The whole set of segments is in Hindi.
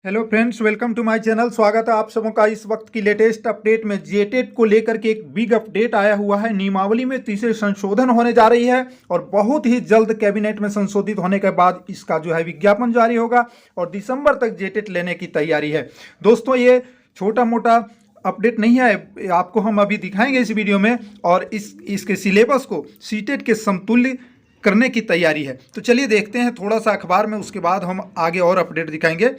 Hello friends, welcome to my channel. स्वागत है आप सबों का इस वक्त की लेटेस्ट अपडेट में। जेटेट को लेकर के एक बिग अपडेट आया हुआ है। नियमावली में तीसरे संशोधन होने जा रही है और बहुत ही जल्द कैबिनेट में संशोधित होने के बाद इसका जो है विज्ञापन जारी होगा और दिसंबर तक जेटेट लेने की तैयारी है। दोस्तों, ये छोटा मोटा अपडेट नहीं है, आपको हम अभी दिखाएंगे इस वीडियो में और इसके सिलेबस को सीटेट के समतुल्य करने की तैयारी है। तो चलिए देखते हैं थोड़ा सा अखबार में, उसके बाद हम आगे और अपडेट दिखाएंगे।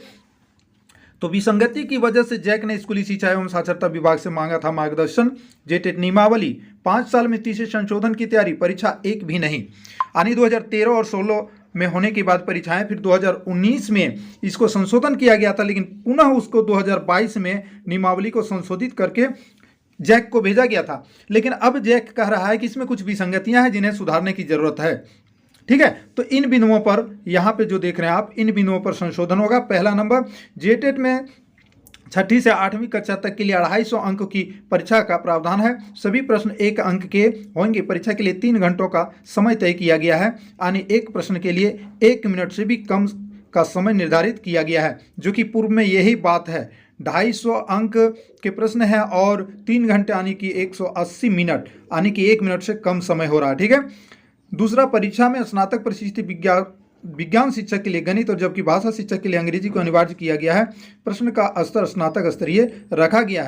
तो विसंगति की वजह से जैक ने स्कूली शिक्षा एवं साक्षरता विभाग से मांगा था मार्गदर्शन। जेटेट नियमावली 5 साल में तीसरे संशोधन की तैयारी, परीक्षा एक भी नहीं। यानी 2013 और 16 में होने के बाद परीक्षाएं, फिर 2019 में इसको संशोधन किया गया था, लेकिन पुनः उसको 2022 में नियमावली को संशोधित करके जैक को भेजा गया था। लेकिन अब जैक कह रहा है कि इसमें कुछ विसंगतियां हैं जिन्हें सुधारने की जरूरत है। ठीक है, तो इन बिंदुओं पर यहाँ पे जो देख रहे हैं आप, इन बिंदुओं पर संशोधन होगा। पहला नंबर, जेटेट में 6ठी से 8वीं कक्षा तक के लिए 250 अंक की परीक्षा का प्रावधान है। सभी प्रश्न 1 अंक के होंगे। परीक्षा के लिए 3 घंटों का समय तय किया गया है, यानी एक प्रश्न के लिए 1 मिनट से भी कम का समय निर्धारित किया गया है, जो कि पूर्व में यही बात है। 250 अंक के प्रश्न है और 3 घंटे यानी कि 180 मिनट, यानी कि 1 मिनट से कम समय हो रहा है। ठीक है। दूसरा, परीक्षा में स्नातक परिशिष्ट विज्ञान शिक्षक के लिए गणित और जबकि भाषा शिक्षक के लिए अंग्रेजी को अनिवार्य किया गया है। प्रश्न का स्तर स्नातक स्तरीय रखा गया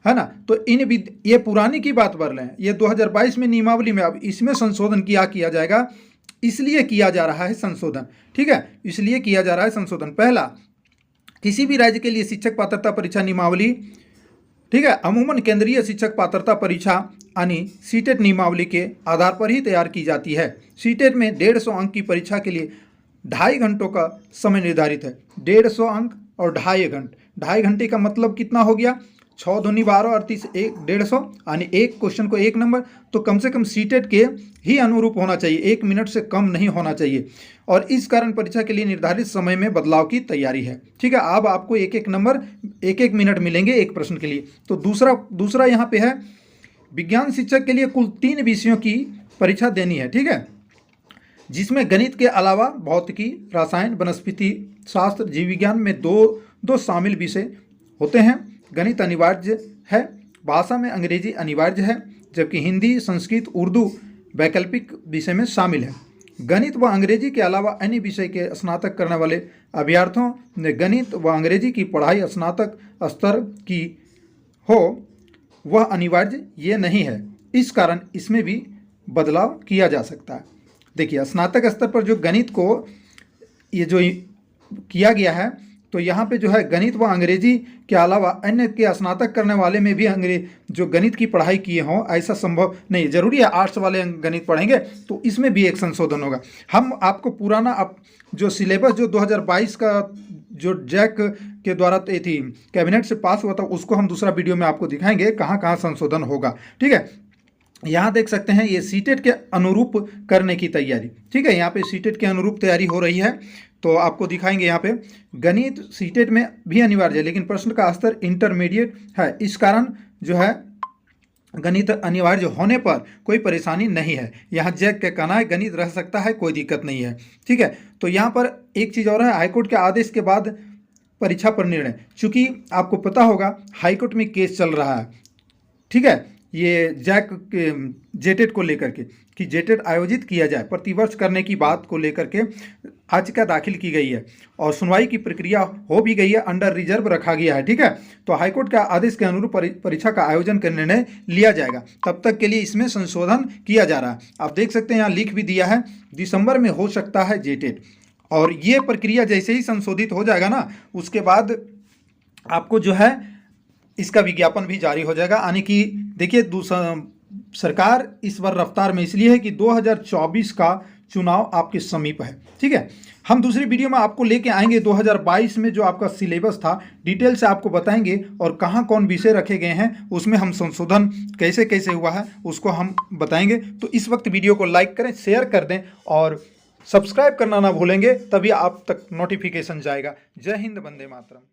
है ना। तो ये पुरानी की बात कर रहे हैं, ये 2022 में नियमावली में, अब इसमें संशोधन किया जाएगा। इसलिए किया जा रहा है संशोधन। ठीक है, इसलिए किया जा रहा है संशोधन। पहला, किसी भी राज्य के लिए शिक्षक पात्रता परीक्षा नियमावली, ठीक है, अमूमन केंद्रीय शिक्षक पात्रता परीक्षा यानी सीटेट नियमावली के आधार पर ही तैयार की जाती है। सीटेट में 150 अंक की परीक्षा के लिए 2.5 घंटों का समय निर्धारित है। 150 अंक और 2.5 घंटे का मतलब कितना हो गया? 6 दूनी 12 और 30, 150, यानी एक क्वेश्चन को 1 नंबर। तो कम से कम सीटेट के ही अनुरूप होना चाहिए, 1 मिनट से कम नहीं होना चाहिए। और इस कारण परीक्षा के लिए निर्धारित समय में बदलाव की तैयारी है। ठीक है, अब आपको 1-1 नंबर, 1-1 मिनट मिलेंगे एक प्रश्न के लिए। तो दूसरा यहाँ पे है, विज्ञान शिक्षक के लिए कुल 3 विषयों की परीक्षा देनी है। ठीक है, जिसमें गणित के अलावा भौतिकी, रसायन, वनस्पति शास्त्र, जीव विज्ञान में दो शामिल विषय होते हैं। गणित अनिवार्य है, भाषा में अंग्रेजी अनिवार्य है, जबकि हिंदी, संस्कृत, उर्दू वैकल्पिक विषय में शामिल है। गणित व अंग्रेजी के अलावा अन्य विषय के स्नातक करने वाले अभ्यर्थियों ने गणित व अंग्रेजी की पढ़ाई स्नातक स्तर की हो, वह अनिवार्य ये नहीं है। इस कारण इसमें भी बदलाव किया जा सकता है। देखिए, स्नातक स्तर पर जो गणित को ये जो किया गया है, तो यहाँ पे जो है गणित व अंग्रेजी के अलावा अन्य के स्नातक करने वाले में भी जो गणित की पढ़ाई किए हों, ऐसा संभव नहीं। जरूरी है आर्ट्स वाले गणित पढ़ेंगे, तो इसमें भी एक संशोधन होगा। हम आपको पुराना जो सिलेबस जो 2022 का जो जैक के द्वारा थी कैबिनेट से पास हुआ था, उसको हम दूसरा वीडियो में आपको दिखाएंगे कहाँ कहाँ संशोधन होगा। ठीक है, यहाँ देख सकते हैं ये सीटेट के अनुरूप करने की तैयारी। ठीक है, यहाँ पे सीटेट के अनुरूप तैयारी हो रही है। तो आपको दिखाएंगे यहाँ पे गणित सीटेट में भी अनिवार्य है, लेकिन प्रश्न का स्तर इंटरमीडिएट है। इस कारण जो है गणित अनिवार्य होने पर कोई परेशानी नहीं है। यहाँ जैक का कहना है गणित रह सकता है, कोई दिक्कत नहीं है। ठीक है, तो यहाँ पर एक चीज़ और है, हाईकोर्ट के आदेश के बाद परीक्षा पर निर्णय। चूँकि आपको पता होगा हाईकोर्ट में केस चल रहा है। ठीक है, ये जैक जेटेट को लेकर के कि जेटेट आयोजित किया जाए, प्रतिवर्ष करने की बात को लेकर के याचिका दाखिल की गई है और सुनवाई की प्रक्रिया हो भी गई है, अंडर रिजर्व रखा गया है। ठीक है, तो हाईकोर्ट का आदेश के अनुरूप परीक्षा का आयोजन का निर्णय लिया जाएगा। तब तक के लिए इसमें संशोधन किया जा रहा है। आप देख सकते हैं यहाँ लिख भी दिया है, दिसंबर में हो सकता है जेटेट। और ये प्रक्रिया जैसे ही संशोधित हो जाएगा ना, उसके बाद आपको जो है इसका विज्ञापन भी जारी हो जाएगा। यानी कि देखिए, सरकार इस बार रफ्तार में इसलिए है कि 2024 का चुनाव आपके समीप है। ठीक है, हम दूसरी वीडियो में आपको लेके आएंगे 2022 में जो आपका सिलेबस था, डिटेल से आपको बताएंगे और कहाँ कौन विषय रखे गए हैं, उसमें हम संशोधन कैसे कैसे हुआ है उसको हम बताएंगे। तो इस वक्त वीडियो को लाइक करें, शेयर कर दें और सब्सक्राइब करना ना भूलेंगे, तभी आप तक नोटिफिकेशन जाएगा। जय हिंद, वंदे मातरम।